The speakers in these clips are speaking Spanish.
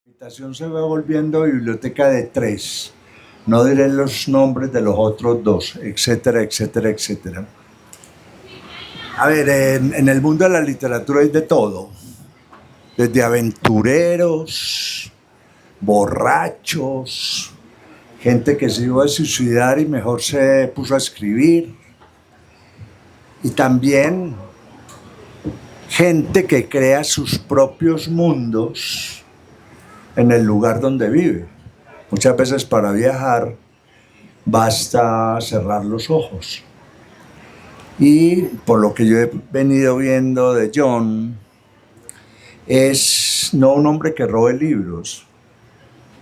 La habitación se va volviendo biblioteca de tres. No diré los nombres de los otros dos, etcétera, etcétera, etcétera. A ver, en el mundo de la literatura hay de todo. Desde aventureros, borrachos, gente que se iba a suicidar y mejor se puso a escribir. Y también gente que crea sus propios mundos en el lugar donde vive. Muchas veces para viajar basta cerrar los ojos. Y por lo que yo he venido viendo de John, es no un hombre que robe libros,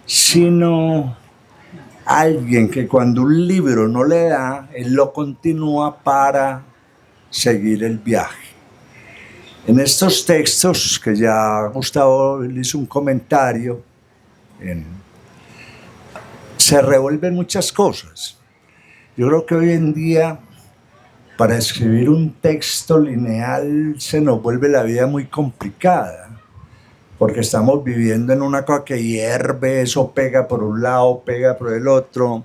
sino alguien que cuando un libro no le da, él lo continúa para seguir el viaje. En estos textos, que ya Gustavo le hizo un comentario, se revuelven muchas cosas. Yo creo que hoy en día, para escribir un texto lineal, se nos vuelve la vida muy complicada, porque estamos viviendo en una cosa que hierve, eso pega por un lado, pega por el otro.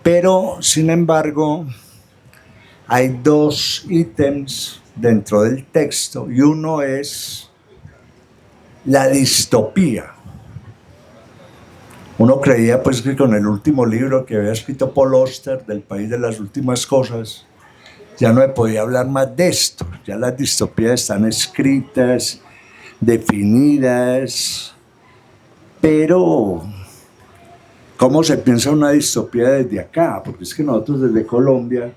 Pero, sin embargo, hay dos ítems dentro del texto, y uno es la distopía. Uno creía pues que con el último libro que había escrito Paul Auster, del país de las últimas cosas, ya no se podía hablar más de esto. Ya las distopías están escritas, definidas, pero ¿cómo se piensa una distopía desde acá? Porque es que nosotros desde Colombia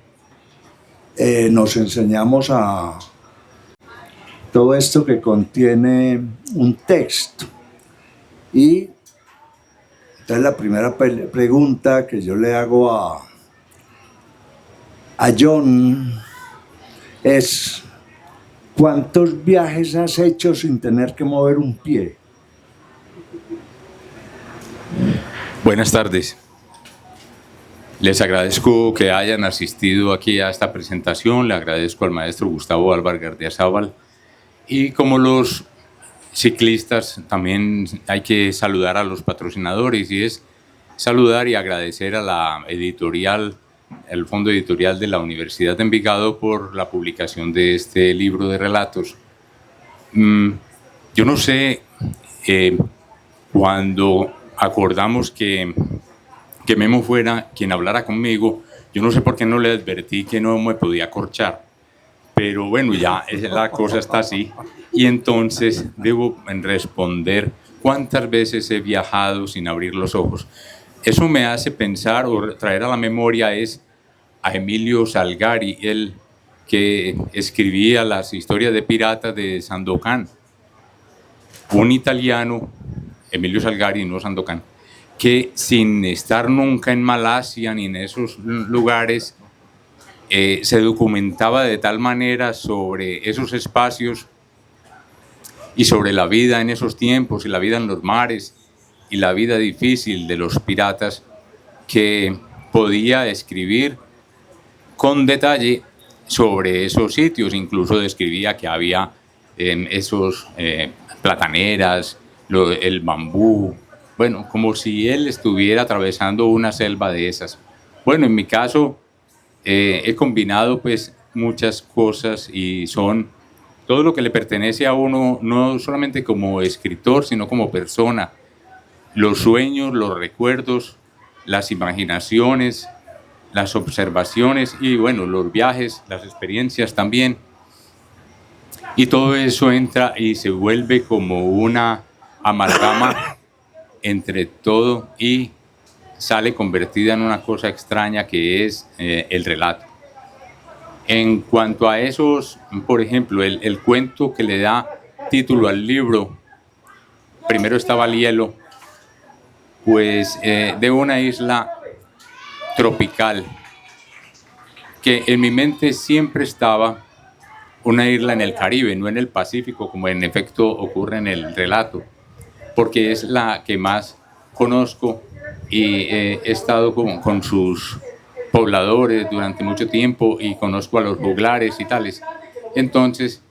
nos enseñamos a todo esto que contiene un texto. Y entonces la primera pregunta que yo le hago a John es: ¿cuántos viajes has hecho sin tener que mover un pie? Buenas tardes. Les agradezco que hayan asistido aquí a esta presentación. Le agradezco al maestro Gustavo Álvarez Gardiazabal. Y como los ciclistas, también hay que saludar a los patrocinadores, y es saludar y agradecer a la editorial, el Fondo Editorial de la Universidad de Envigado, por la publicación de este libro de relatos. Yo no sé, cuando acordamos que Memo fuera quien hablara conmigo, yo no sé por qué no le advertí que no me podía corchar, pero bueno, ya la cosa está así. Y entonces debo responder cuántas veces he viajado sin abrir los ojos. Eso me hace pensar o traer a la memoria es a Emilio Salgari, el que escribía las historias de piratas de Sandokan, un italiano, Emilio Salgari, no Sandokan, que sin estar nunca en Malasia ni en esos lugares, se documentaba de tal manera sobre esos espacios y sobre la vida en esos tiempos y la vida en los mares y la vida difícil de los piratas, que podía escribir con detalle sobre esos sitios. Incluso describía que había esos plataneras, el bambú, bueno, como si él estuviera atravesando una selva de esas. Bueno, en mi caso he combinado pues muchas cosas, y son todo lo que le pertenece a uno, no solamente como escritor, sino como persona. Los sueños, los recuerdos, las imaginaciones, las observaciones y bueno, los viajes, las experiencias también. Y todo eso entra y se vuelve como una amalgama entre todo y sale convertida en una cosa extraña que es el relato. En cuanto a esos, por ejemplo, el cuento que le da título al libro, Primero estaba el hielo, pues de una isla tropical, que en mi mente siempre estaba una isla en el Caribe, no en el Pacífico, como en efecto ocurre en el relato, porque es la que más conozco y he estado con sus pobladores durante mucho tiempo y conozco a los juglares y tales. Entonces,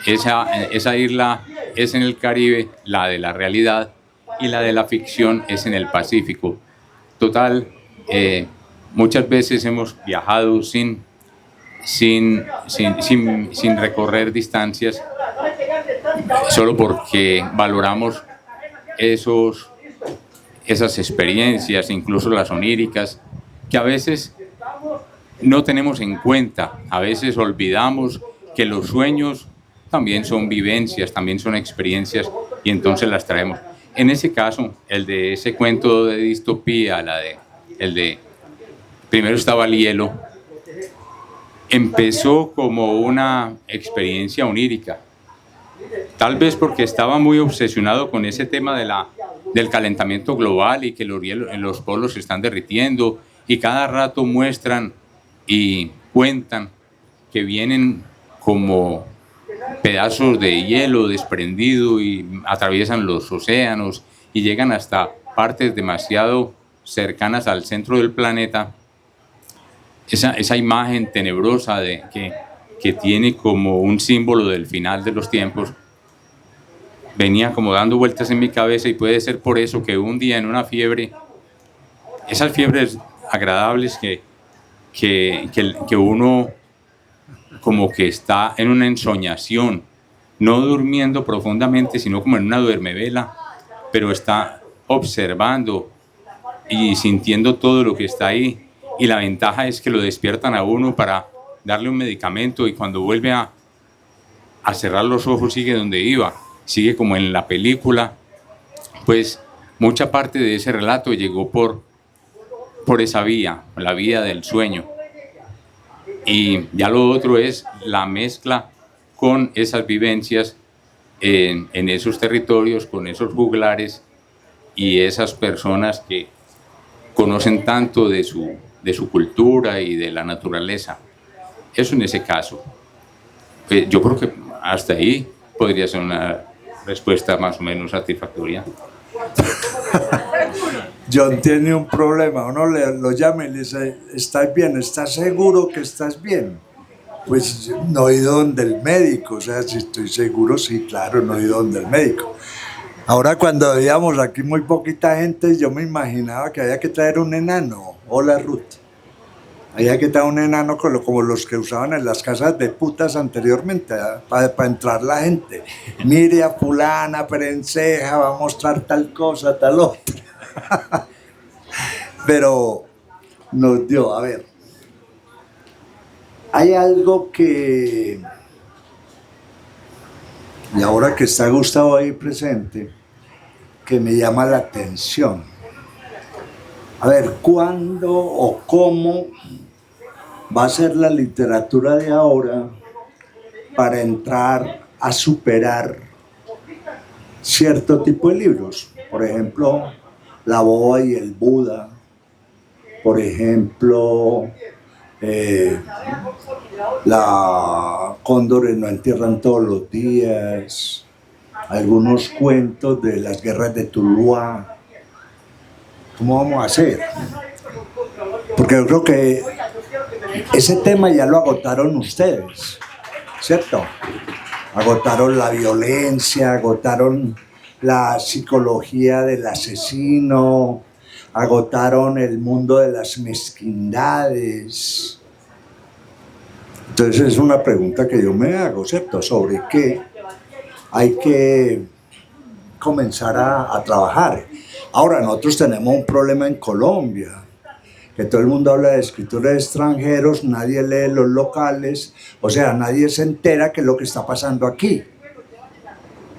esa isla es en el Caribe, la de la realidad, y la de la ficción es en el Pacífico. Total, muchas veces hemos viajado sin recorrer distancias, solo porque valoramos esas experiencias, incluso las oníricas, que a veces no tenemos en cuenta. A veces olvidamos que los sueños también son vivencias, también son experiencias, y entonces las traemos. En ese caso, el de ese cuento de distopía, el de Primero estaba el hielo, empezó como una experiencia onírica, tal vez porque estaba muy obsesionado con ese tema del calentamiento global y que los polos se están derritiendo, y cada rato muestran y cuentan que vienen como pedazos de hielo desprendido y atraviesan los océanos y llegan hasta partes demasiado cercanas al centro del planeta. Esa imagen tenebrosa que tiene como un símbolo del final de los tiempos venía como dando vueltas en mi cabeza, y puede ser por eso que un día en una fiebre, esas fiebres agradables que uno como que está en una ensoñación, no durmiendo profundamente, sino como en una duermevela, pero está observando y sintiendo todo lo que está ahí, y la ventaja es que lo despiertan a uno para darle un medicamento, y cuando vuelve a cerrar los ojos sigue donde iba, sigue como en la película. Pues mucha parte de ese relato llegó por esa vía, la vía del sueño. Y ya lo otro es la mezcla con esas vivencias en esos territorios, con esos juglares y esas personas que conocen tanto de su cultura y de la naturaleza. Eso en ese caso. Yo creo que hasta ahí podría ser una respuesta más o menos satisfactoria. John tiene un problema, uno lo llama y le dice, ¿estás bien? ¿Estás seguro que estás bien? Pues no he ido donde el médico, o sea, si estoy seguro, sí, claro, no he ido donde el médico. Ahora cuando veíamos aquí muy poquita gente, yo me imaginaba que había que traer un enano. Hola, Ruth. Había que traer un enano como los que usaban en las casas de putas anteriormente, para entrar la gente. Mire a fulana, perenceja, va a mostrar tal cosa, tal otra. Pero nos dio, a ver, hay algo que, y ahora que está Gustavo ahí presente, que me llama la atención. A ver, ¿cuándo o cómo va a ser la literatura de ahora para entrar a superar cierto tipo de libros? Por ejemplo, La Boba y el Buda, por ejemplo, la Cóndores no entierran todos los días, algunos cuentos de las guerras de Tuluá. ¿Cómo vamos a hacer? Porque yo creo que ese tema ya lo agotaron ustedes, ¿cierto? Agotaron la violencia, agotaron la psicología del asesino, agotaron el mundo de las mezquindades. Entonces es una pregunta que yo me hago, ¿cierto? Sobre qué hay que comenzar a trabajar. Ahora, nosotros tenemos un problema en Colombia, que todo el mundo habla de escritores extranjeros, nadie lee los locales, o sea, nadie se entera qué es lo que está pasando aquí,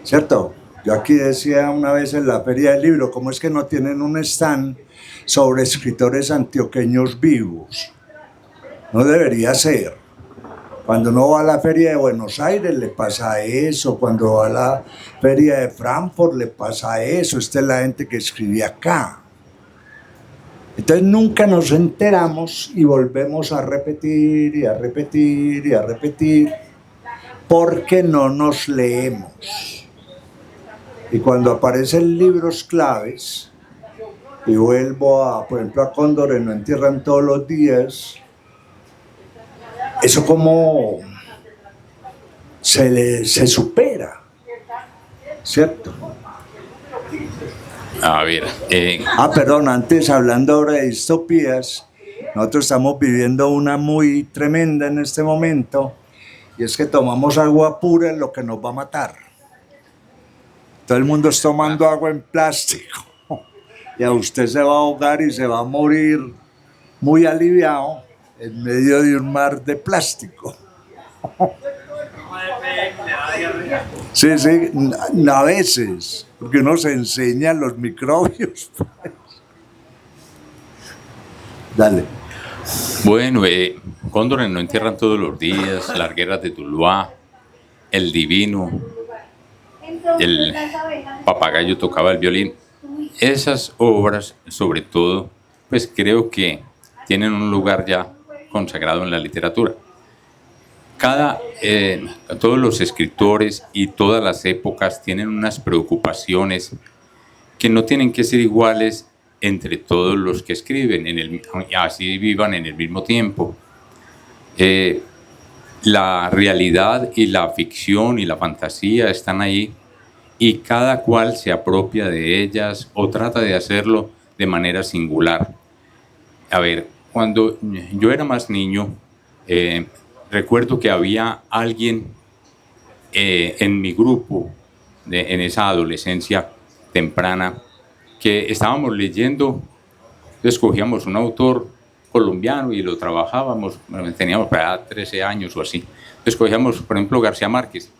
¿cierto? Yo aquí decía una vez en la Feria del Libro, ¿cómo es que no tienen un stand sobre escritores antioqueños vivos? No debería ser. Cuando uno va a la Feria de Buenos Aires le pasa eso, cuando va a la Feria de Frankfurt le pasa eso, esta es la gente que escribía acá. Entonces nunca nos enteramos y volvemos a repetir y a repetir y a repetir porque no nos leemos. Y cuando aparecen libros claves, y vuelvo por ejemplo, a Cóndores no entierran todos los días, eso como se supera. ¿cierto? A ver, Perdón, antes hablando ahora de distopías, nosotros estamos viviendo una muy tremenda en este momento, y es que tomamos agua pura, en lo que nos va a matar. Todo el mundo está tomando agua en plástico, y a usted se va a ahogar y se va a morir muy aliviado en medio de un mar de plástico. Sí, sí, a veces, porque uno se enseña los microbios. Dale. bueno, Cóndores no entierran todos los días, Las guerras de Tuluá, El Divino, El Papagayo tocaba el violín. Esas obras, sobre todo, pues creo que tienen un lugar ya consagrado en la literatura. Todos los escritores y todas las épocas tienen unas preocupaciones que no tienen que ser iguales entre todos los que escriben, así vivan en el mismo tiempo. La realidad y la ficción y la fantasía están ahí, y cada cual se apropia de ellas o trata de hacerlo de manera singular. A ver, cuando yo era más niño, recuerdo que había alguien en mi grupo, en esa adolescencia temprana, que estábamos leyendo, escogíamos un autor colombiano y lo trabajábamos, teníamos para 13 años o así. Escogíamos, por ejemplo, García Márquez,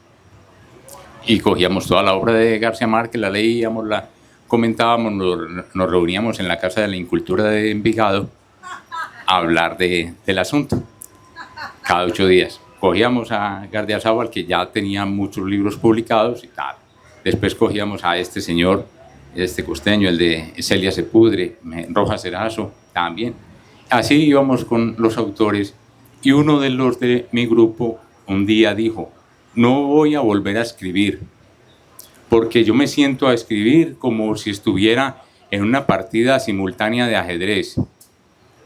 y cogíamos toda la obra de García Márquez, la leíamos, la comentábamos, nos reuníamos en la Casa de la Incultura de Envigado a hablar del asunto. Cada 8 días cogíamos a Gardiazabal, que ya tenía muchos libros publicados y tal. Después cogíamos a este señor, este costeño, el de Celia Sepudre, Rojas Erazo, también. Así íbamos con los autores, y uno de los de mi grupo un día dijo: no voy a volver a escribir, porque yo me siento a escribir como si estuviera en una partida simultánea de ajedrez.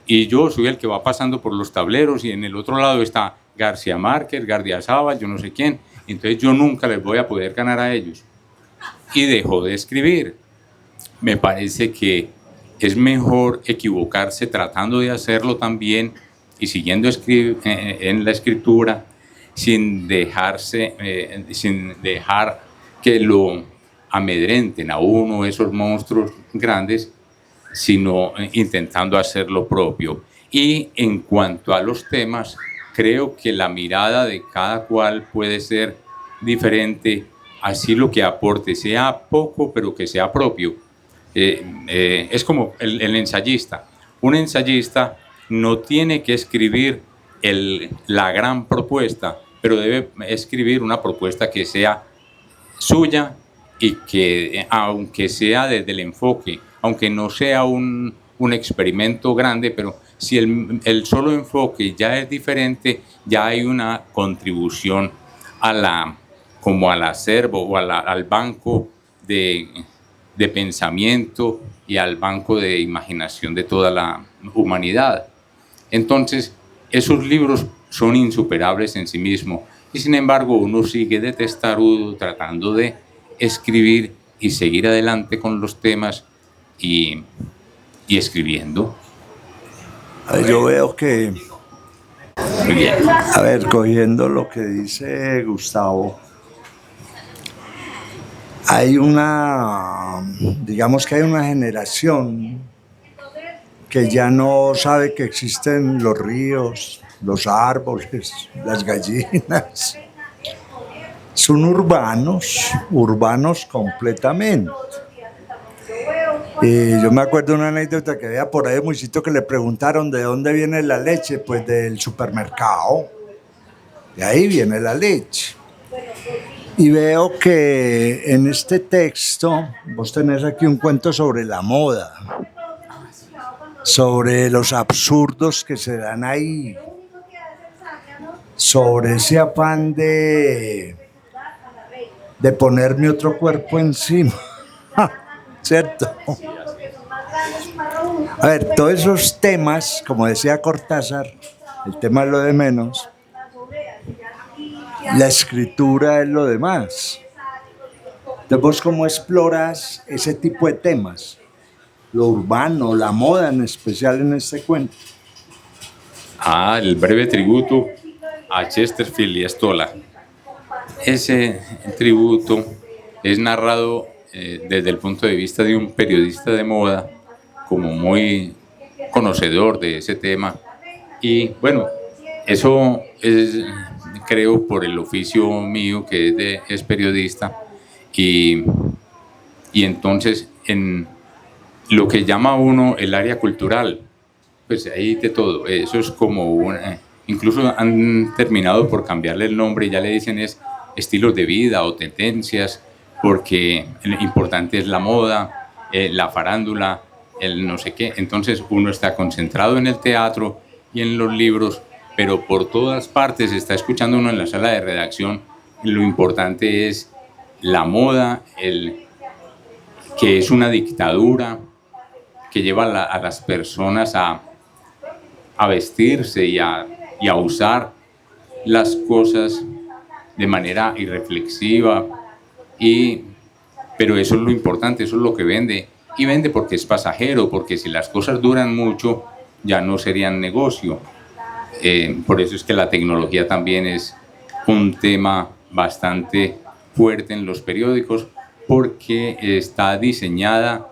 Y yo soy el que va pasando por los tableros, y en el otro lado está García Márquez, Gardiazabal, yo no sé quién. Entonces yo nunca les voy a poder ganar a ellos. Y dejó de escribir. Me parece que es mejor equivocarse tratando de hacerlo también y siguiendo en la escritura, sin dejar que lo amedrenten a uno esos monstruos grandes, sino intentando hacer lo propio. Y en cuanto a los temas, creo que la mirada de cada cual puede ser diferente, así lo que aporte sea poco, pero que sea propio. Es como el ensayista. Un ensayista no tiene que escribir la gran propuesta, pero debe escribir una propuesta que sea suya, y que, aunque sea desde el enfoque, aunque no sea un experimento grande, pero si el solo enfoque ya es diferente, ya hay una contribución como al acervo o al banco de pensamiento y al banco de imaginación de toda la humanidad. Entonces, esos libros son insuperables en sí mismos, y sin embargo uno sigue de testarudo tratando de escribir y seguir adelante con los temas y escribiendo. Yo veo que, Muy bien. a ver, cogiendo lo que dice Gustavo, digamos que hay una generación que ya no sabe que existen los ríos, los árboles, las gallinas. Son urbanos completamente. Y yo me acuerdo de una anécdota que había por ahí, muchito, que le preguntaron de dónde viene la leche, pues del supermercado. De ahí viene la leche. Y veo que en este texto vos tenés aquí un cuento sobre la moda, sobre los absurdos que se dan ahí, sobre ese afán de ponerme otro cuerpo encima, ¿cierto? A ver, todos esos temas, como decía Cortázar, el tema es lo de menos, la escritura es lo demás. Entonces, ¿vos cómo exploras ese tipo de temas? Lo urbano, la moda en especial en este cuento. El breve tributo a Chesterfield y Stoller. Ese tributo es narrado desde el punto de vista de un periodista de moda, como muy conocedor de ese tema. Y bueno, eso es, creo, por el oficio mío, que es periodista, y, y entonces en lo que llama uno el área cultural, pues hay de todo. Eso es como incluso han terminado por cambiarle el nombre y ya le dicen es estilos de vida o tendencias, porque lo importante es la moda, la farándula, el no sé qué. Entonces uno está concentrado en el teatro y en los libros, pero por todas partes está escuchando uno en la sala de redacción. Lo importante es la moda, que es una dictadura que lleva a las personas a vestirse y a usar las cosas de manera irreflexiva, pero eso es lo importante, eso es lo que vende, y vende porque es pasajero, porque si las cosas duran mucho ya no serían negocio. Por eso es que la tecnología también es un tema bastante fuerte en los periódicos, porque está diseñada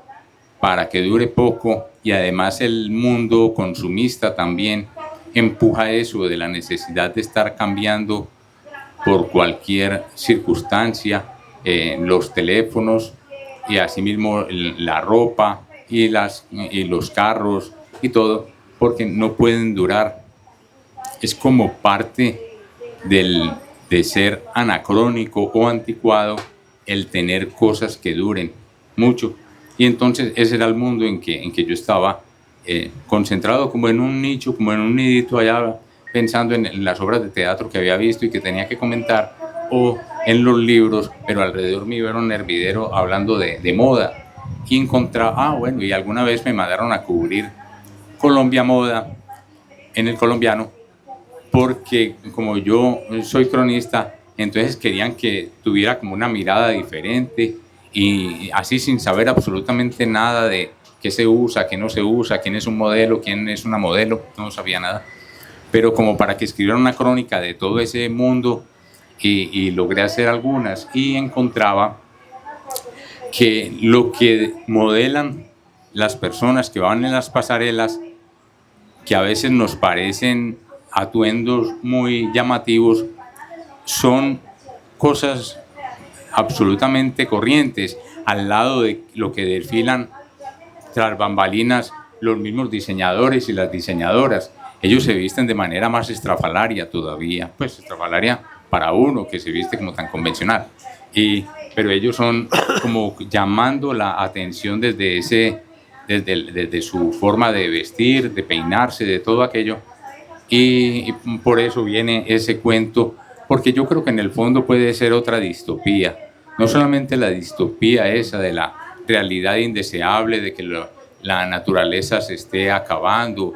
para que dure poco, y además el mundo consumista también empuja eso de la necesidad de estar cambiando por cualquier circunstancia, los teléfonos y asimismo la ropa y los carros y todo, porque no pueden durar. Es como parte de ser anacrónico o anticuado el tener cosas que duren mucho. Y entonces ese era el mundo en que yo estaba concentrado, como en un nicho, como en un nidito allá, pensando en las obras de teatro que había visto y que tenía que comentar, o en los libros, pero alrededor mío era un hervidero hablando de moda. Y encontraba, bueno, y alguna vez me mandaron a cubrir Colombia Moda en El Colombiano, porque como yo soy cronista, entonces querían que tuviera como una mirada diferente, y así sin saber absolutamente nada de qué se usa, qué no se usa, quién es un modelo, quién es una modelo, no sabía nada, pero como para que escribiera una crónica de todo ese mundo, y logré hacer algunas, y encontraba que lo que modelan las personas que van en las pasarelas, que a veces nos parecen atuendos muy llamativos, son cosas absolutamente corrientes al lado de lo que desfilan tras bambalinas los mismos diseñadores y las diseñadoras. Ellos se visten de manera más estrafalaria todavía, pues estrafalaria para uno que se viste como tan convencional, pero ellos son como llamando la atención desde su forma de vestir, de peinarse, de todo aquello, y por eso viene ese cuento, porque yo creo que en el fondo puede ser otra distopía, no solamente la distopía esa de la realidad indeseable, de que la naturaleza se esté acabando,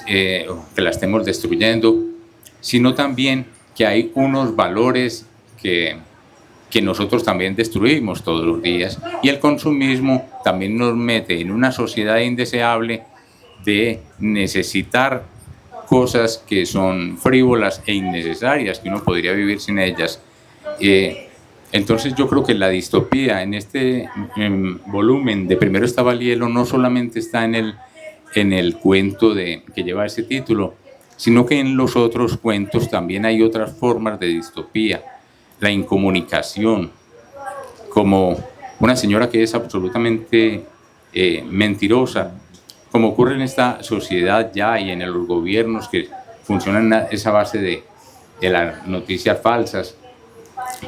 que la estemos destruyendo, sino también que hay unos valores que nosotros también destruimos todos los días, y el consumismo también nos mete en una sociedad indeseable de necesitar cosas que son frívolas e innecesarias, que uno podría vivir sin ellas. Entonces yo creo que la distopía en este volumen de Primero estaba el hielo no solamente está en el cuento que lleva ese título, sino que en los otros cuentos también hay otras formas de distopía. La incomunicación, como una señora que es absolutamente mentirosa, como ocurre en esta sociedad ya y en los gobiernos que funcionan a esa base de las noticias falsas.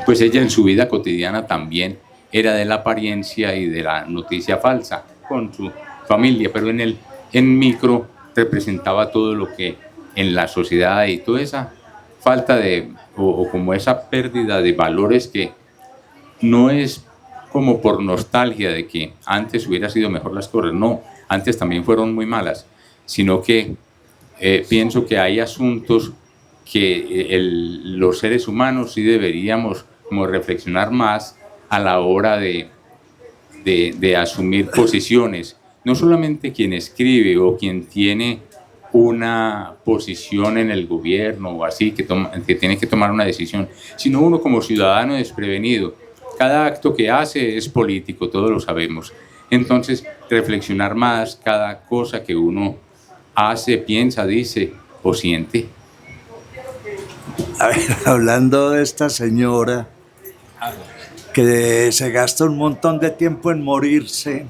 Pues ella en su vida cotidiana también era de la apariencia y de la noticia falsa con su familia, pero en micro representaba todo lo que en la sociedad hay, toda esa falta o como esa pérdida de valores, que no es como por nostalgia de que antes hubiera sido mejor las cosas, no, antes también fueron muy malas, sino que pienso que hay asuntos que los seres humanos sí deberíamos como reflexionar más a la hora de asumir posiciones. No solamente quien escribe o quien tiene una posición en el gobierno o así, que tiene que tomar una decisión, sino uno como ciudadano desprevenido. Cada acto que hace es político, todos lo sabemos. Entonces, reflexionar más cada cosa que uno hace, piensa, dice o siente. A ver, hablando de esta señora que se gasta un montón de tiempo en morirse.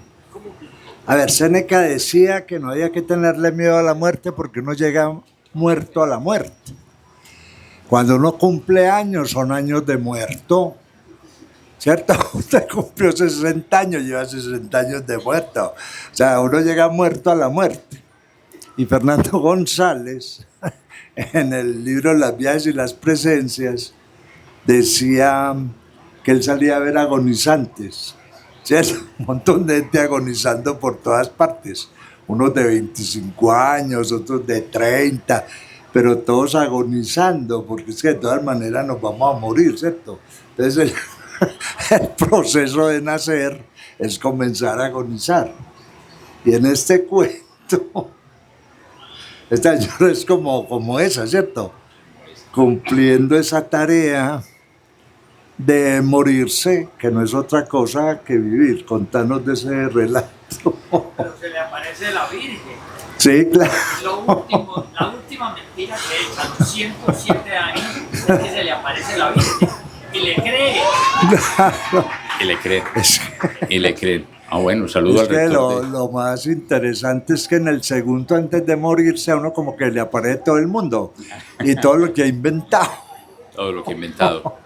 A ver, Séneca decía que no había que tenerle miedo a la muerte porque uno llega muerto a la muerte. Cuando uno cumple años, son años de muerto, ¿cierto? Usted cumplió 60 años, lleva 60 años de muerto. O sea, uno llega muerto a la muerte. Y Fernando González, en el libro Las viajes y las presencias, decía que él salía a ver agonizantes, ¿cierto? Un montón de gente agonizando por todas partes, unos de 25 años, otros de 30, pero todos agonizando, porque es que de todas maneras nos vamos a morir, ¿cierto? Entonces el proceso de nacer es comenzar a agonizar. Y en este cuento, esta señora es como esa, ¿cierto? Cumpliendo esa tarea de morirse, que no es otra cosa que vivir. Contanos de ese relato. Pero se le aparece la Virgen. Sí, claro. La última mentira que echan 107 años es que se le aparece la Virgen. Y le cree. Y le creen. Y le creen. Ah, bueno, saludo al rector. Lo más interesante es que en el segundo antes de morirse a uno como que le aparece todo el mundo y todo lo que ha inventado. Todo lo que ha inventado.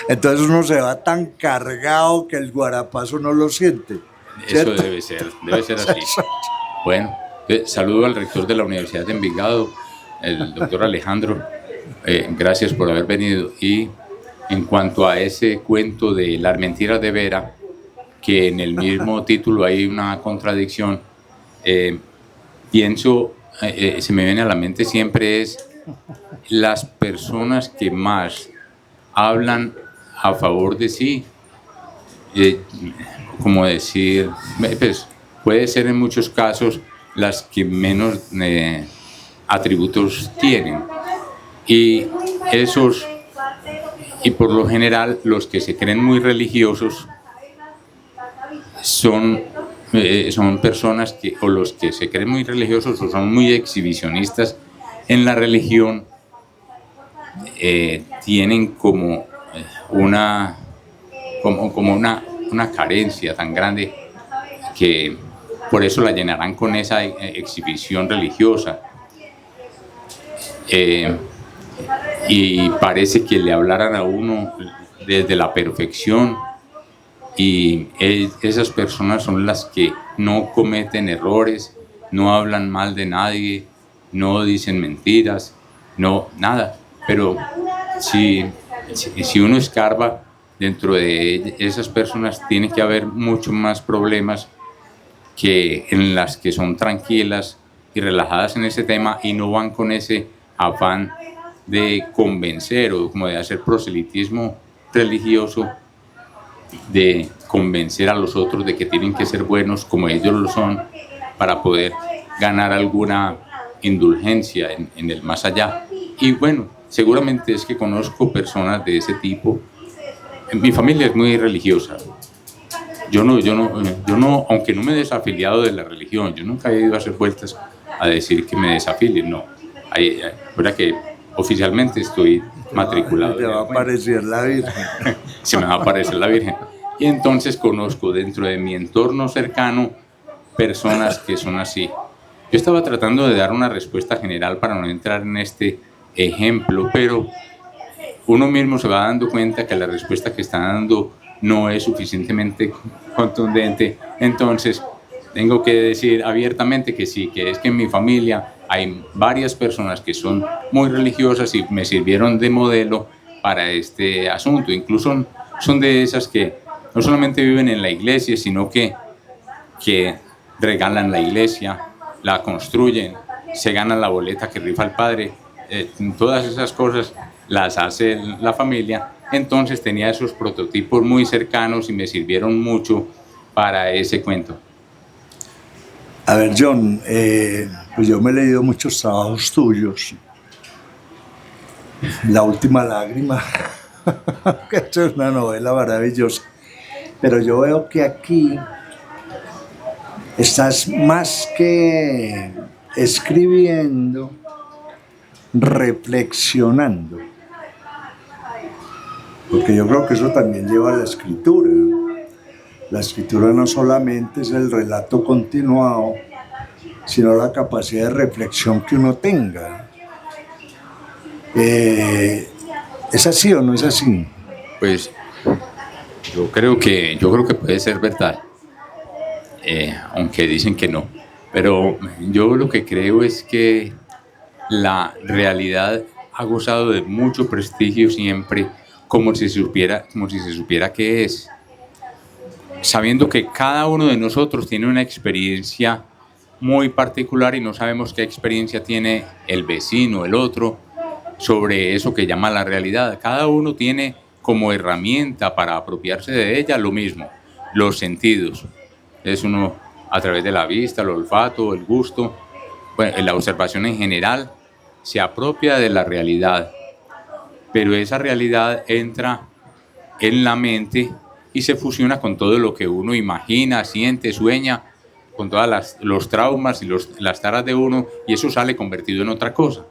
Entonces uno se va tan cargado que el guarapazo no lo siente, ¿cierto? Eso debe ser así. Bueno, saludo al rector de la Universidad de Envigado, el doctor Alejandro. Gracias por haber venido. Y en cuanto a ese cuento de las mentiras de Vera, que en el mismo título hay una contradicción, pienso, se me viene a la mente siempre es las personas que más hablan a favor de sí, como decir, pues, puede ser en muchos casos las que menos atributos tienen, y por lo general los que se creen muy religiosos son personas o los que se creen muy religiosos o son muy exhibicionistas en la religión, tienen como una carencia tan grande que por eso la llenarán con esa exhibición religiosa, y parece que le hablaran a uno desde la perfección, y esas personas son las que no cometen errores, no hablan mal de nadie, no dicen mentiras, no, nada. Pero si uno escarba dentro de esas personas, tiene que haber mucho más problemas que en las que son tranquilas y relajadas en ese tema y no van con ese afán de convencer o como de hacer proselitismo religioso, de convencer a los otros de que tienen que ser buenos como ellos lo son para poder ganar alguna indulgencia en el más allá. Y bueno, seguramente es que conozco personas de ese tipo. Mi familia es muy religiosa. Yo no, aunque no me he desafiliado de la religión, yo nunca he ido a hacer vueltas a decir que me desafilien, no. Ahora que oficialmente estoy matriculado. Te va a aparecer la Virgen. Se me va a aparecer la Virgen. Y entonces conozco dentro de mi entorno cercano personas que son así. Yo estaba tratando de dar una respuesta general para no entrar en este ejemplo, pero uno mismo se va dando cuenta que la respuesta que está dando no es suficientemente contundente. Entonces tengo que decir abiertamente que sí, que es que en mi familia hay varias personas que son muy religiosas y me sirvieron de modelo para este asunto. Incluso son de esas que no solamente viven en la iglesia, sino que regalan la iglesia, la construyen, se ganan la boleta que rifa el padre. Todas esas cosas las hace la familia Entonces tenía esos prototipos muy cercanos y me sirvieron mucho para ese cuento. A ver, John, pues yo me he leído muchos trabajos tuyos. La última lágrima, que es una novela maravillosa. Pero yo veo que aquí estás más que escribiendo, reflexionando. Porque yo creo que eso también lleva a la escritura. La escritura no solamente es el relato continuado, sino la capacidad de reflexión que uno tenga. ¿Es así o no es así? Pues yo creo que puede ser verdad, aunque dicen que no. Pero yo lo que creo es que la realidad ha gozado de mucho prestigio siempre, como si se supiera qué es. Sabiendo que cada uno de nosotros tiene una experiencia muy particular y no sabemos qué experiencia tiene el vecino, el otro, sobre eso que llama la realidad. Cada uno tiene como herramienta para apropiarse de ella lo mismo, los sentidos. Es uno a través de la vista, el olfato, el gusto, bueno, la observación en general, se apropia de la realidad, pero esa realidad entra en la mente y se fusiona con todo lo que uno imagina, siente, sueña, con todos los traumas y las taras de uno, y eso sale convertido en otra cosa.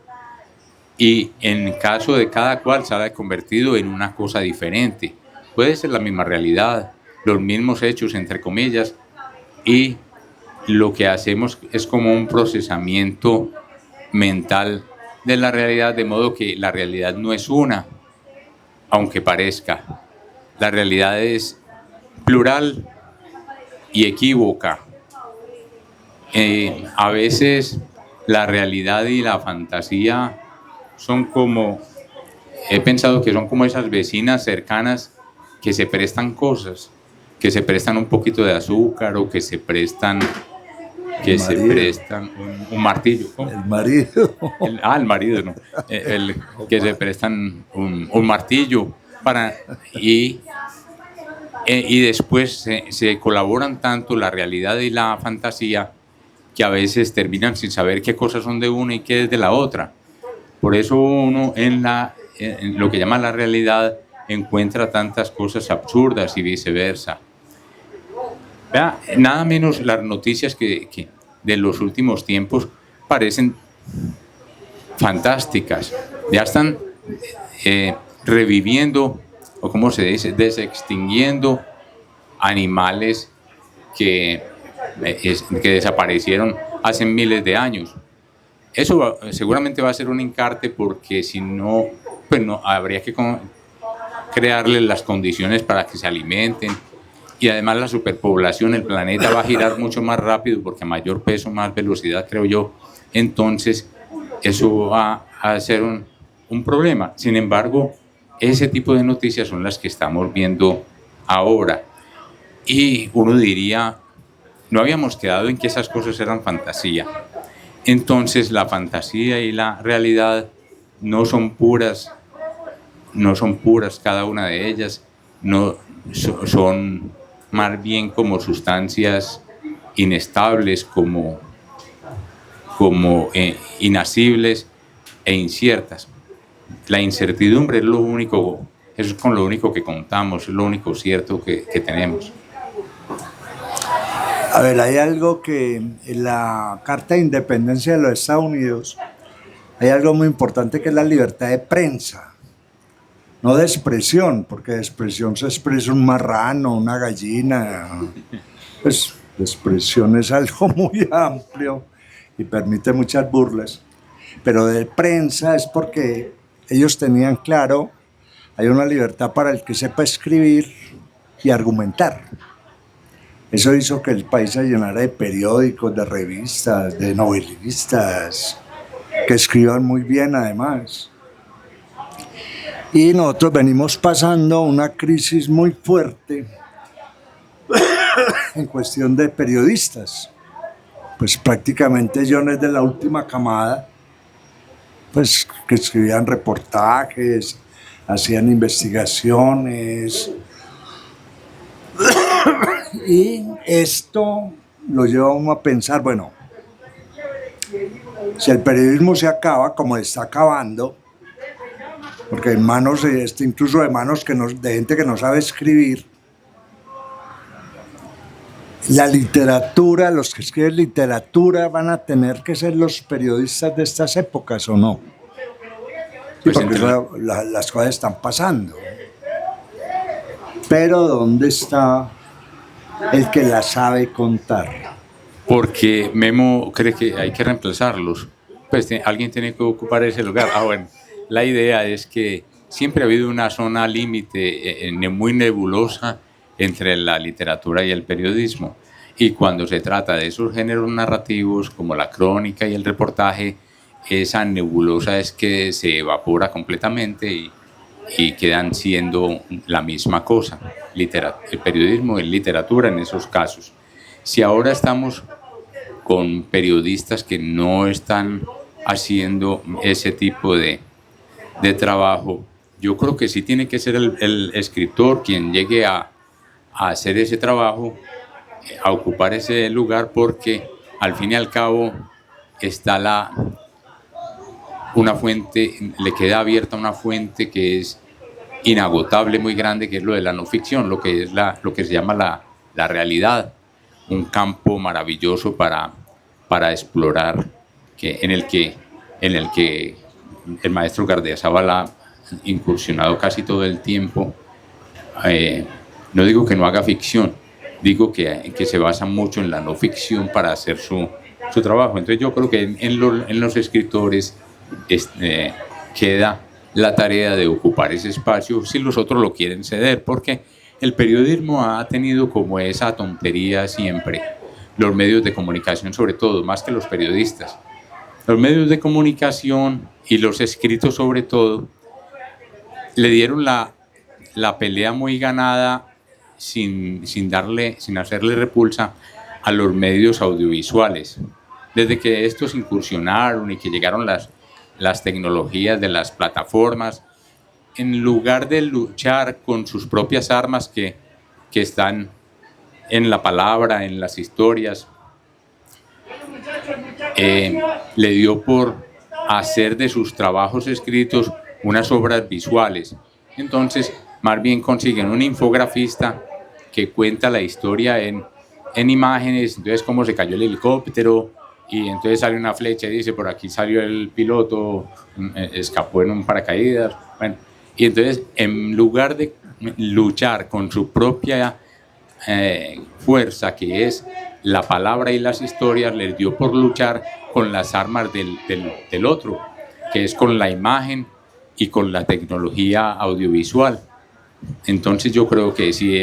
Y en caso de cada cual sale convertido en una cosa diferente. Puede ser la misma realidad, los mismos hechos, entre comillas, y lo que hacemos es como un procesamiento mental de la realidad, de modo que la realidad no es una, aunque parezca. La realidad es plural y equívoca. A veces la realidad y la fantasía son como, he pensado que son como esas vecinas cercanas que se prestan cosas, que se prestan un poquito de azúcar o que se prestan un martillo. ¿Cómo? El marido. El marido, no. Que se prestan un martillo y después se colaboran tanto la realidad y la fantasía que a veces terminan sin saber qué cosas son de una y qué es de la otra. Por eso uno en lo que llama la realidad encuentra tantas cosas absurdas y viceversa. Vea, nada menos las noticias que de los últimos tiempos parecen fantásticas. Ya están reviviendo, o como se dice, desextinguiendo animales que desaparecieron hace miles de años. Eso seguramente va a ser un encarte, porque si no, pues no habría que crearles las condiciones para que se alimenten. Y además la superpoblación, el planeta va a girar mucho más rápido, porque a mayor peso, más velocidad, creo yo. Entonces, eso va a ser un problema. Sin embargo, ese tipo de noticias son las que estamos viendo ahora. Y uno diría, no habíamos quedado en que esas cosas eran fantasía. Entonces, la fantasía y la realidad no son puras cada una de ellas, no son más bien como sustancias inestables, como inasibles e inciertas. La incertidumbre es con lo único que contamos, es lo único cierto que tenemos. A ver, hay algo que en la Carta de Independencia de los Estados Unidos, hay algo muy importante, que es la libertad de prensa, no de expresión, porque de expresión se expresa un marrano, una gallina. Pues la expresión es algo muy amplio y permite muchas burlas, pero de prensa es porque ellos tenían claro, hay una libertad para el que sepa escribir y argumentar. Eso hizo que el país se llenara de periódicos, de revistas, de novelistas, que escriban muy bien además. Y nosotros venimos pasando una crisis muy fuerte en cuestión de periodistas. Pues prácticamente John es de la última camada, pues que escribían reportajes, hacían investigaciones. Y esto lo lleva a uno a pensar, bueno, si el periodismo se acaba, como está acabando, porque en manos, incluso de manos de gente que no sabe escribir, la literatura, los que escriben literatura van a tener que ser los periodistas de estas épocas, ¿o no? Sí, porque las cosas están pasando. Pero ¿dónde está el que la sabe contar? Porque Memo cree que hay que reemplazarlos. Pues alguien tiene que ocupar ese lugar. Bueno, la idea es que siempre ha habido una zona límite muy nebulosa entre la literatura y el periodismo. Y cuando se trata de esos géneros narrativos como la crónica y el reportaje, esa nebulosa es que se evapora completamente y quedan siendo la misma cosa. El periodismo y literatura en esos casos. Si ahora estamos con periodistas que no están haciendo ese tipo de trabajo, yo creo que sí tiene que ser el escritor quien llegue a hacer ese trabajo, a ocupar ese lugar, porque al fin y al cabo está una fuente, le queda abierta una fuente que es inagotable, muy grande, que es lo de la no ficción, lo que se llama la realidad, un campo maravilloso para explorar, en el que el maestro Gardiazabal ha incursionado casi todo el tiempo. No digo que no haga ficción, digo que se basa mucho en la no ficción para hacer su trabajo. Entonces yo creo que en los escritores queda la tarea de ocupar ese espacio si los otros lo quieren ceder, porque el periodismo ha tenido como esa tontería siempre, los medios de comunicación sobre todo, más que los periodistas. Los medios de comunicación y los escritos sobre todo le dieron la pelea muy ganada sin hacerle repulsa a los medios audiovisuales. Desde que estos incursionaron y que llegaron las tecnologías de las plataformas, en lugar de luchar con sus propias armas que están en la palabra, en las historias, le dio por hacer de sus trabajos escritos unas obras visuales. Entonces, más bien consiguen un infografista que cuenta la historia en imágenes, entonces cómo se cayó el helicóptero, y entonces sale una flecha y dice, por aquí salió el piloto, escapó en un paracaídas. Bueno, y entonces, en lugar de luchar con su propia fuerza, que es la palabra y las historias, les dio por luchar con las armas del otro, que es con la imagen y con la tecnología audiovisual. Entonces yo creo que si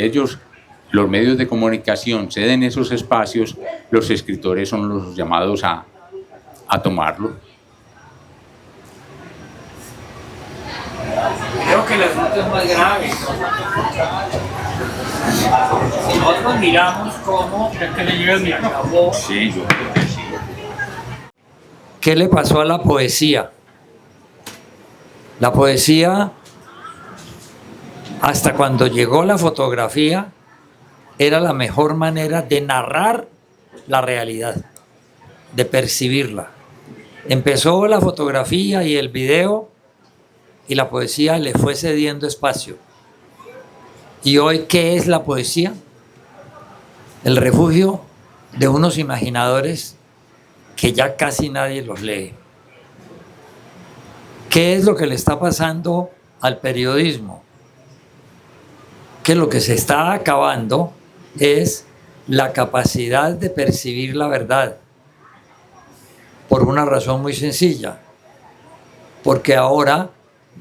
los medios de comunicación ceden esos espacios, los escritores son los llamados a tomarlo. Creo que el asunto es más grave. Si nosotros miramos cómo se acabó. Sí, yo creo que sí. ¿Qué le pasó a la poesía? La poesía, hasta cuando llegó la fotografía, era la mejor manera de narrar la realidad, de percibirla. Empezó la fotografía y el video y la poesía le fue cediendo espacio. ¿Y hoy qué es la poesía? El refugio de unos imaginadores que ya casi nadie los lee. ¿Qué es lo que le está pasando al periodismo? Que lo que se está acabando es la capacidad de percibir la verdad, por una razón muy sencilla, porque ahora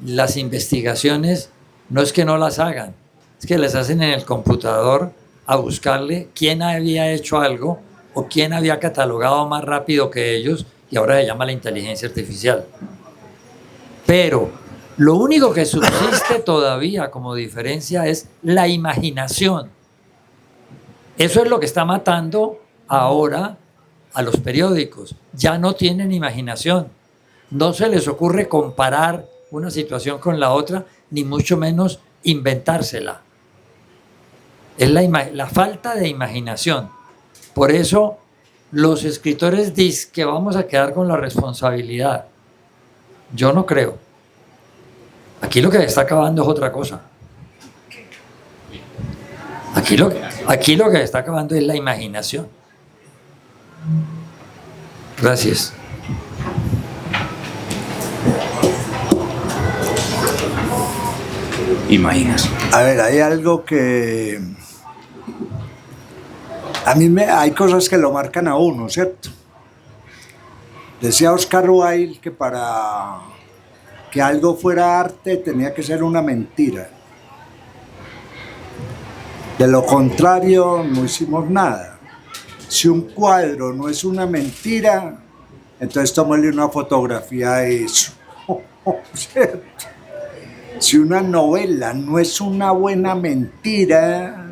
las investigaciones no es que no las hagan, es que las hacen en el computador a buscarle quién había hecho algo o quién había catalogado más rápido que ellos, y ahora se llama la inteligencia artificial. Pero lo único que subsiste todavía como diferencia es la imaginación. Eso es lo que está matando ahora a los periódicos. Ya no tienen imaginación. No se les ocurre comparar una situación con la otra, ni mucho menos inventársela. Es la falta de imaginación. Por eso los escritores dicen que vamos a quedar con la responsabilidad. Yo no creo. Aquí lo que está acabando es otra cosa. Aquí lo que está acabando es la imaginación. Gracias. Imaginas. A ver, hay algo que hay cosas que lo marcan a uno, ¿cierto? Decía Oscar Wilde que para que algo fuera arte tenía que ser una mentira. De lo contrario, no hicimos nada. Si un cuadro no es una mentira, entonces tómale una fotografía a eso. ¿Cierto? Si una novela no es una buena mentira,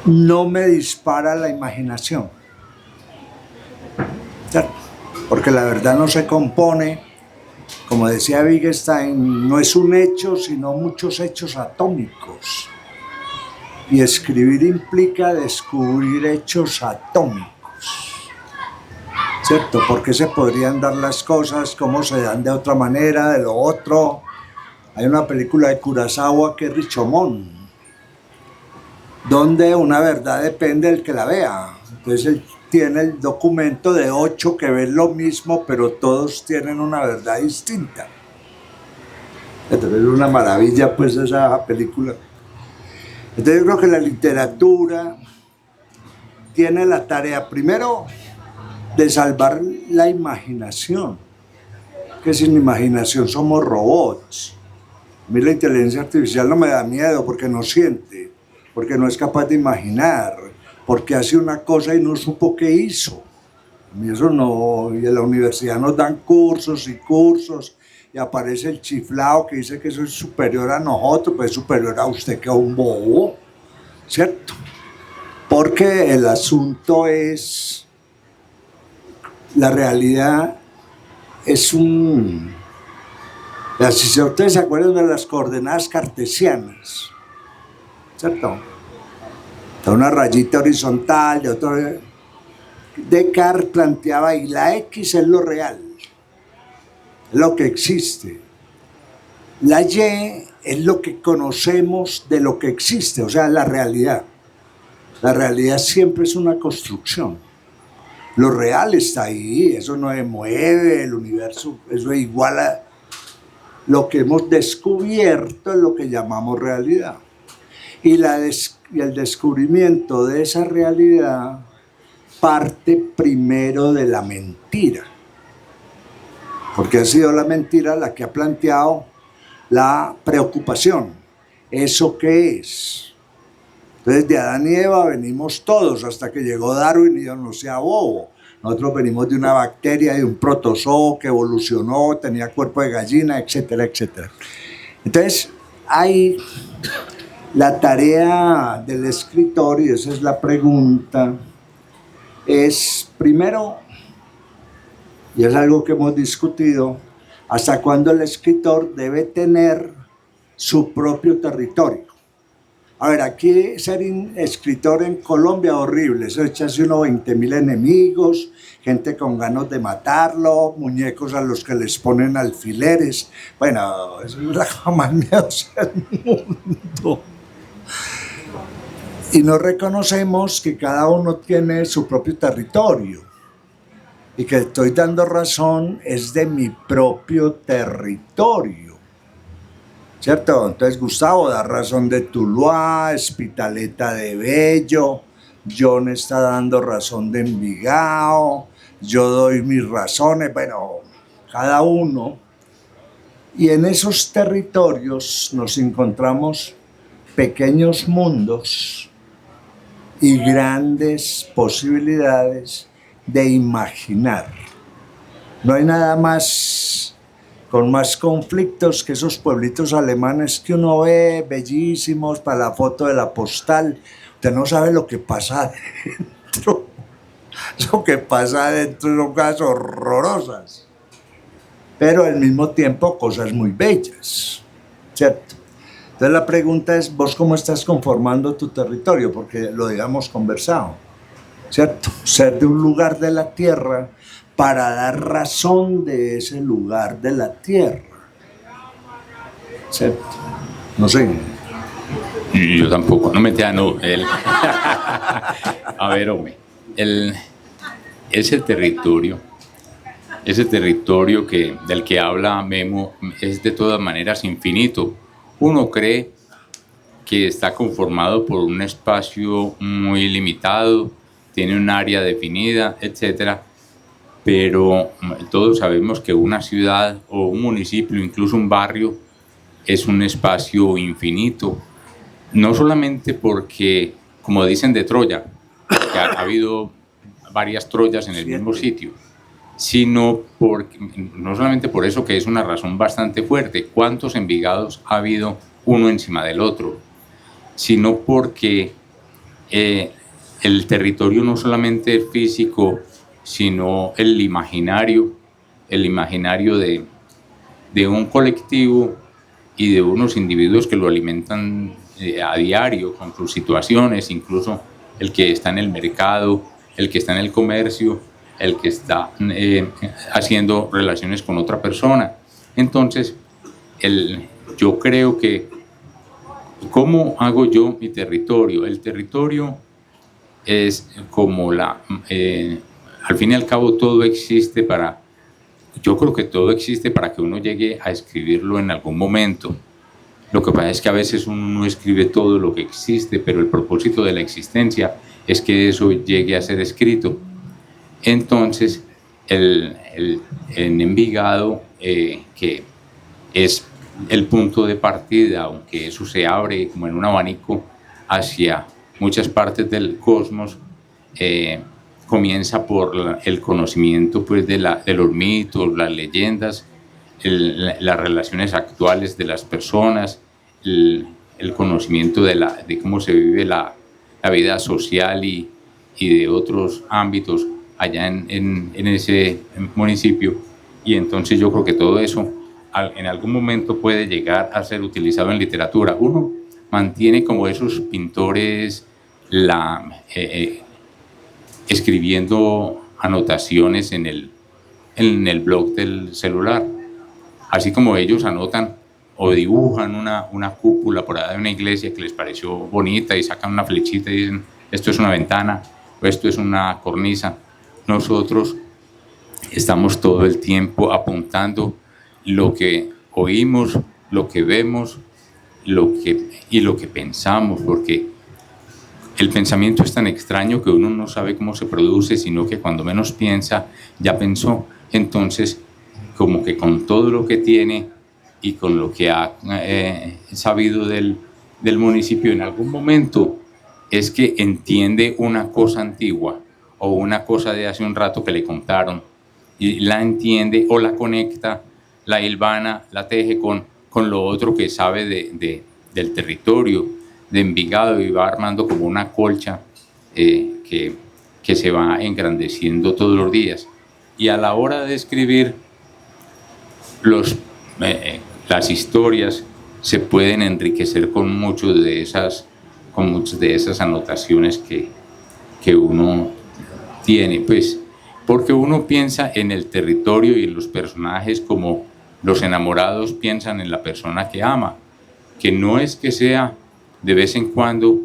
no me dispara la imaginación. ¿Cierto? Porque la verdad no se compone, como decía Wittgenstein, no es un hecho, sino muchos hechos atómicos. Y escribir implica descubrir hechos atómicos. ¿Cierto? ¿Por qué se podrían dar las cosas? ¿Cómo se dan de otra manera, de lo otro? Hay una película de Kurosawa que es Rashomon, donde una verdad depende del que la vea. Entonces él tiene el documento de 8 que ven lo mismo, pero todos tienen una verdad distinta. Entonces es una maravilla pues esa película. Entonces yo creo que la literatura tiene la tarea primero de salvar la imaginación, que sin imaginación somos robots. A mí la inteligencia artificial no me da miedo porque no siente, porque no es capaz de imaginar, porque hace una cosa y no supo qué hizo. A mí eso no, y en la universidad nos dan cursos y cursos, y aparece el chiflado que dice que eso es superior a nosotros, pues es superior a usted que a un bobo, ¿cierto? Porque el asunto es, la realidad es si ustedes se acuerdan de las coordenadas cartesianas, ¿cierto? De una rayita horizontal, de otro. Descartes planteaba, y la X es lo real, es lo que existe. La Y es lo que conocemos de lo que existe, o sea, la realidad. La realidad siempre es una construcción. Lo real está ahí, eso no se mueve, el universo, eso es igual a lo que hemos descubierto, es lo que llamamos realidad. Y el descubrimiento de esa realidad parte primero de la mentira, porque ha sido la mentira la que ha planteado la preocupación. ¿Eso qué es? Entonces de Adán y Eva venimos todos hasta que llegó Darwin y Dios no sea bobo. Nosotros venimos de una bacteria, de un protozoo que evolucionó, tenía cuerpo de gallina, etcétera, etcétera. Entonces hay la tarea del escritor, y esa es la pregunta, es primero, y es algo que hemos discutido, hasta cuándo el escritor debe tener su propio territorio. A ver, aquí ser escritor en Colombia es horrible, eso echarse unos 20.000 enemigos, gente con ganas de matarlo, muñecos a los que les ponen alfileres. Bueno, eso es la cosa más miedosa del mundo. Y no reconocemos que cada uno tiene su propio territorio y que estoy dando razón es de mi propio territorio, ¿cierto? Entonces Gustavo da razón de Tuluá, Espitaleta de Bello, John está dando razón de Envigado, yo doy mis razones, bueno, cada uno. Y en esos territorios nos encontramos pequeños mundos y grandes posibilidades de imaginar. No hay nada más con más conflictos que esos pueblitos alemanes que uno ve, bellísimos para la foto de la postal. Usted no sabe lo que pasa adentro. Lo que pasa adentro son cosas horrorosas. pero al mismo tiempo cosas muy bellas, ¿cierto? Entonces la pregunta es, ¿vos cómo estás conformando tu territorio? Porque lo digamos conversado, ¿cierto? Ser de un lugar de la tierra para dar razón de ese lugar de la tierra, ¿cierto? No sé. Yo tampoco, no me no. A ver, hombre, ese territorio del que habla Memo es de todas maneras infinito. Uno cree que está conformado por un espacio muy limitado, tiene un área definida, etcétera, pero todos sabemos que una ciudad o un municipio, incluso un barrio, es un espacio infinito. No solamente porque, como dicen de Troya, que ha habido varias Troyas en el mismo sitio, sino no solamente por eso, que es una razón bastante fuerte, cuántos Envigados ha habido uno encima del otro, sino porque el territorio no solamente es físico, sino el imaginario de un colectivo y de unos individuos que lo alimentan a diario con sus situaciones, incluso el que está en el mercado, el que está en el comercio, el que está haciendo relaciones con otra persona. Entonces, yo creo que, ¿cómo hago yo mi territorio? El territorio es como al fin y al cabo todo existe yo creo que todo existe para que uno llegue a escribirlo en algún momento. Lo que pasa es que a veces uno no escribe todo lo que existe, pero el propósito de la existencia es que eso llegue a ser escrito. Entonces, en Envigado, que es el punto de partida, aunque eso se abre como en un abanico hacia muchas partes del cosmos, comienza por el conocimiento pues, de los mitos, las leyendas, las relaciones actuales de las personas, el conocimiento de cómo se vive la vida social y de otros ámbitos allá en ese municipio. Y entonces yo creo que todo eso en algún momento puede llegar a ser utilizado en literatura. Uno mantiene como esos pintores escribiendo anotaciones en el blog del celular, así como ellos anotan o dibujan una cúpula por allá de una iglesia que les pareció bonita y sacan una flechita y dicen esto es una ventana o esto es una cornisa. Nosotros estamos todo el tiempo apuntando lo que oímos, lo que vemos y lo que pensamos, porque el pensamiento es tan extraño que uno no sabe cómo se produce, sino que cuando menos piensa, ya pensó. Entonces, como que con todo lo que tiene y con lo que ha sabido del municipio en algún momento, es que entiende una cosa antigua o una cosa de hace un rato que le contaron y la entiende o la conecta, la hilvana, la teje con lo otro que sabe del territorio de Envigado y va armando como una colcha que se va engrandeciendo todos los días. Y a la hora de escribir, las historias se pueden enriquecer con muchas de esas anotaciones que uno tiene, pues, porque uno piensa en el territorio y en los personajes como los enamorados piensan en la persona que ama, que no es que sea de vez en cuando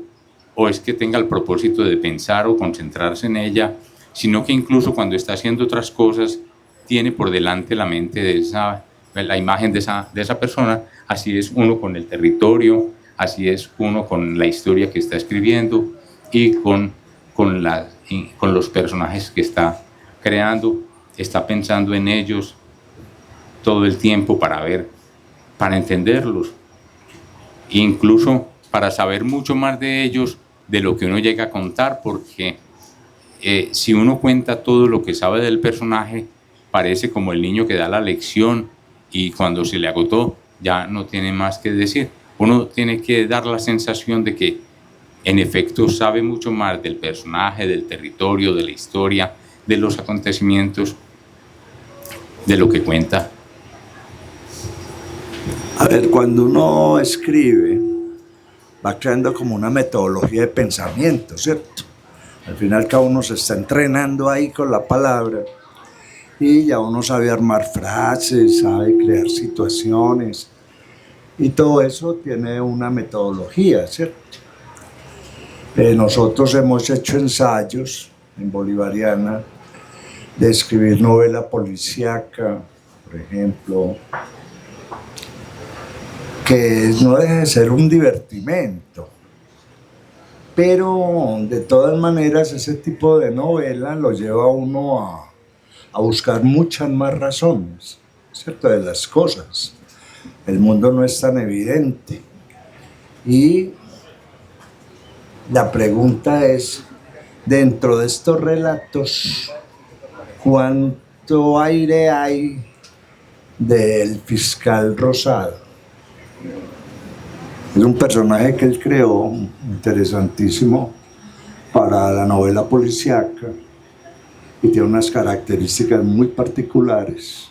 o es que tenga el propósito de pensar o concentrarse en ella, sino que incluso cuando está haciendo otras cosas tiene por delante la mente la imagen de esa persona. Así es uno con el territorio, así es uno con la historia que está escribiendo y con los personajes que está creando, está pensando en ellos todo el tiempo para entenderlos, incluso para saber mucho más de ellos de lo que uno llega a contar, porque si uno cuenta todo lo que sabe del personaje, parece como el niño que da la lección y cuando se le agotó ya no tiene más que decir. Uno tiene que dar la sensación de que en efecto sabe mucho más del personaje, del territorio, de la historia, de los acontecimientos, de lo que cuenta A ver, cuando uno escribe, va creando como una metodología de pensamiento, ¿cierto? Al final cada uno se está entrenando ahí con la palabra y ya uno sabe armar frases, sabe crear situaciones y todo eso tiene una metodología, ¿cierto? Nosotros hemos hecho ensayos en Bolivariana de escribir novela policíaca, por ejemplo, que no deja de ser un divertimento, pero de todas maneras ese tipo de novela lo lleva a uno a buscar muchas más razones, ¿cierto?, de las cosas. El mundo no es tan evidente y la pregunta es, dentro de estos relatos, ¿cuánto aire hay del fiscal Rosado? Es un personaje que él creó, interesantísimo para la novela policíaca y tiene unas características muy particulares.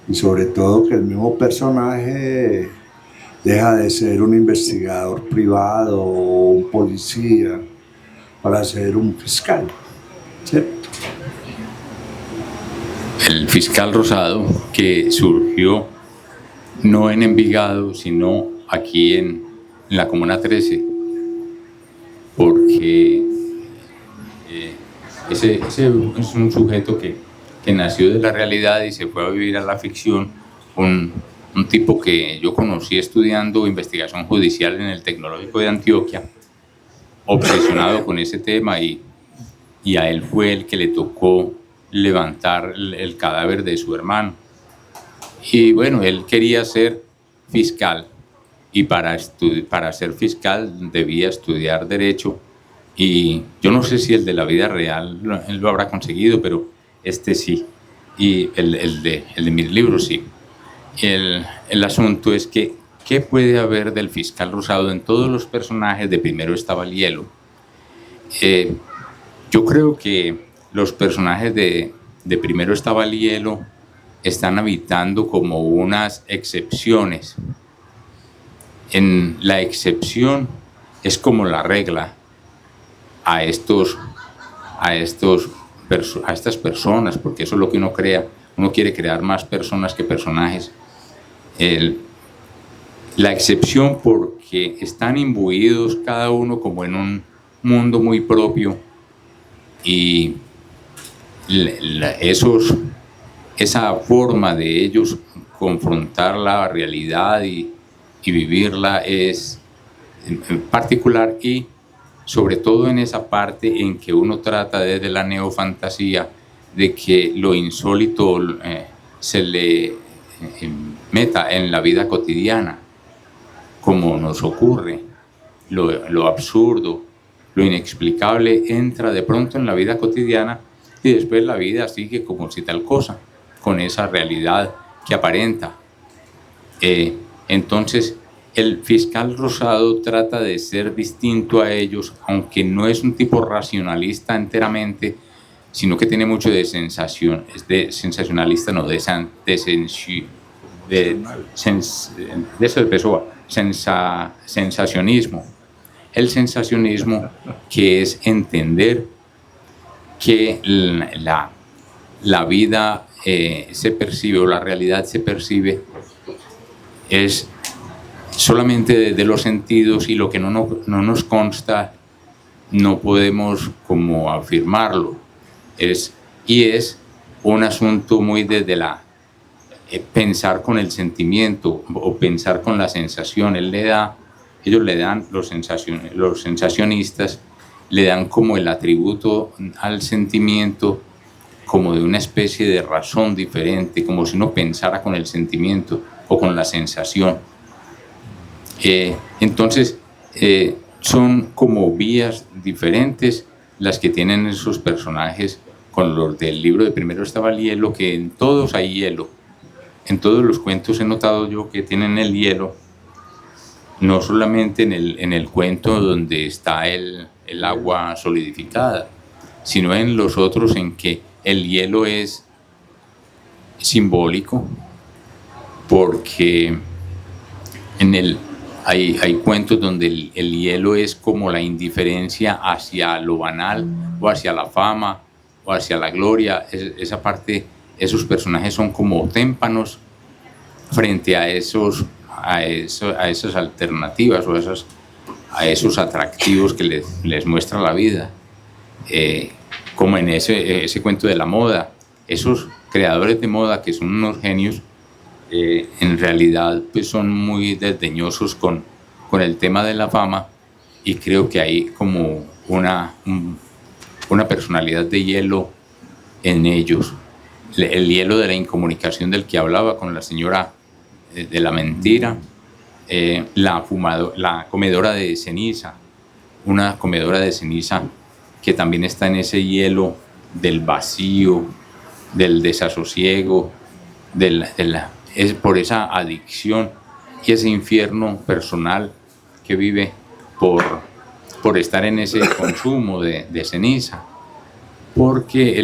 Y sobre todo que el mismo personaje deja de ser un investigador privado o un policía para ser un fiscal, ¿cierto? El fiscal Rosado, que surgió no en Envigado, sino aquí en la Comuna 13, porque ese es un sujeto que nació de la realidad y se fue a vivir a la ficción, un tipo que yo conocí estudiando investigación judicial en el Tecnológico de Antioquia, obsesionado con ese tema, y a él fue el que le tocó levantar el cadáver de su hermano. Y bueno, él quería ser fiscal y para ser fiscal debía estudiar Derecho, y yo no sé si el de la vida real él lo habrá conseguido, pero este sí, y el de mis libros sí. El asunto es que, ¿qué puede haber del fiscal Rosado en todos los personajes de Primero estaba el hielo? Yo creo que los personajes de Primero estaba el hielo están habitando como unas excepciones. En la excepción es como la regla a estas personas, porque eso es lo que uno crea. Uno quiere crear más personas que personajes. La excepción porque están imbuidos cada uno como en un mundo muy propio, y esa forma de ellos confrontar la realidad y vivirla es particular, y sobre todo en esa parte en que uno trata desde la neofantasía de que lo insólito se le meta en la vida cotidiana, como nos ocurre, lo absurdo, lo inexplicable entra de pronto en la vida cotidiana, y después la vida sigue como si tal cosa, con esa realidad que aparenta. Entonces, el fiscal Rosado trata de ser distinto a ellos, aunque no es un tipo racionalista enteramente, sino que tiene mucho de sensación, de sensacionalista, no, de eso de Pessoa, sensacionismo. El sensacionismo, que es entender que la vida se percibe, o la realidad se percibe, es solamente desde los sentidos, y lo que no nos consta no podemos como afirmarlo. Es un asunto muy desde pensar con el sentimiento o pensar con la sensación. Ellos le dan, los sensacionistas le dan como el atributo al sentimiento como de una especie de razón diferente, como si uno pensara con el sentimiento o con la sensación. Entonces, son como vías diferentes las que tienen esos personajes con los del libro de Primero estaba el hielo, que en todos hay hielo. En todos los cuentos he notado yo que tienen el hielo, no solamente en el cuento donde está el agua solidificada, sino en los otros en que el hielo es simbólico, porque hay cuentos donde el hielo es como la indiferencia hacia lo banal o hacia la fama o hacia la gloria. Esa parte, esos personajes son como témpanos frente a esas alternativas o a esos atractivos que les muestra la vida. Como en ese cuento de la moda, esos creadores de moda que son unos genios, en realidad pues son muy desdeñosos con el tema de la fama, y creo que hay como una personalidad de hielo en ellos, el hielo de la incomunicación del que hablaba con la señora de la mentira, la comedora de ceniza, una comedora de ceniza que también está en ese hielo del vacío, del desasosiego, es por esa adicción y ese infierno personal que vive por estar en ese consumo de ceniza. Porque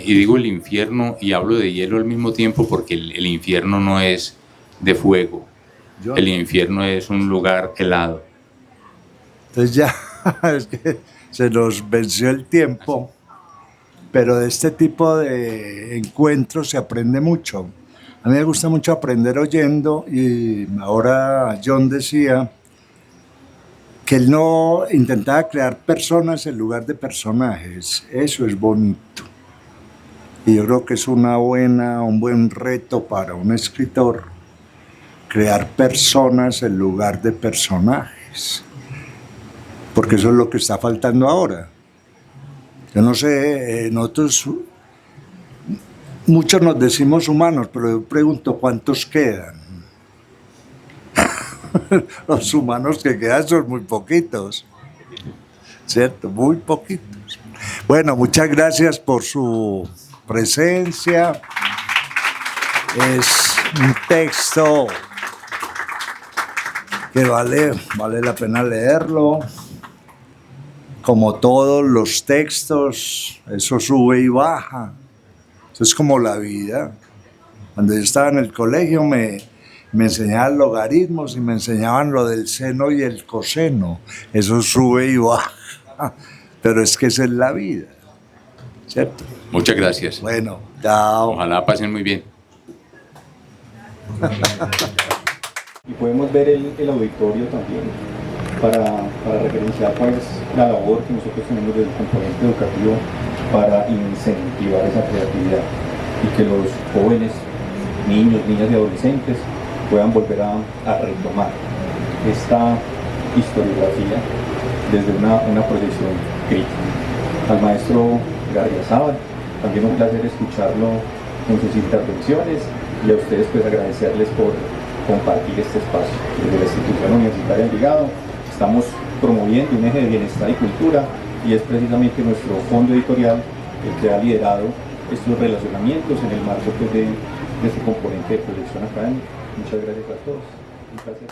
y digo el infierno y hablo de hielo al mismo tiempo porque el infierno no es de fuego, el infierno es un lugar helado. Entonces ya, es que se nos venció el tiempo, pero de este tipo de encuentros se aprende mucho. A mí me gusta mucho aprender oyendo, y ahora John decía que él no intentaba crear personas en lugar de personajes. Eso es bonito. Y yo creo que es un buen reto para un escritor, crear personas en lugar de personajes. Porque eso es lo que está faltando ahora. Yo no sé, nosotros, muchos nos decimos humanos, pero yo pregunto, ¿cuántos quedan? Los humanos que quedan son muy poquitos, ¿cierto? Muy poquitos. Bueno, muchas gracias por su presencia. Es un texto que vale la pena leerlo. Como todos los textos, eso sube y baja. Eso es como la vida. Cuando yo estaba en el colegio me enseñaban logaritmos y me enseñaban lo del seno y el coseno. Eso sube y baja. Pero es que esa es la vida, ¿cierto? Muchas gracias. Bueno, chao. Ojalá pasen muy bien. Y podemos ver el auditorio también para referenciar cuál es la labor que nosotros tenemos desde el componente educativo para incentivar esa creatividad y que los jóvenes, niños, niñas y adolescentes puedan volver a retomar esta historiografía desde una proyección crítica. Al maestro Garriazábal, también un placer escucharlo con sus intervenciones, y a ustedes pues agradecerles por compartir este espacio. Desde la institución universitaria Envigado estamos promoviendo un eje de bienestar y cultura, y es precisamente nuestro fondo editorial el que ha liderado estos relacionamientos en el marco pues, de este componente de proyección académica. Muchas gracias a todos. Un placer.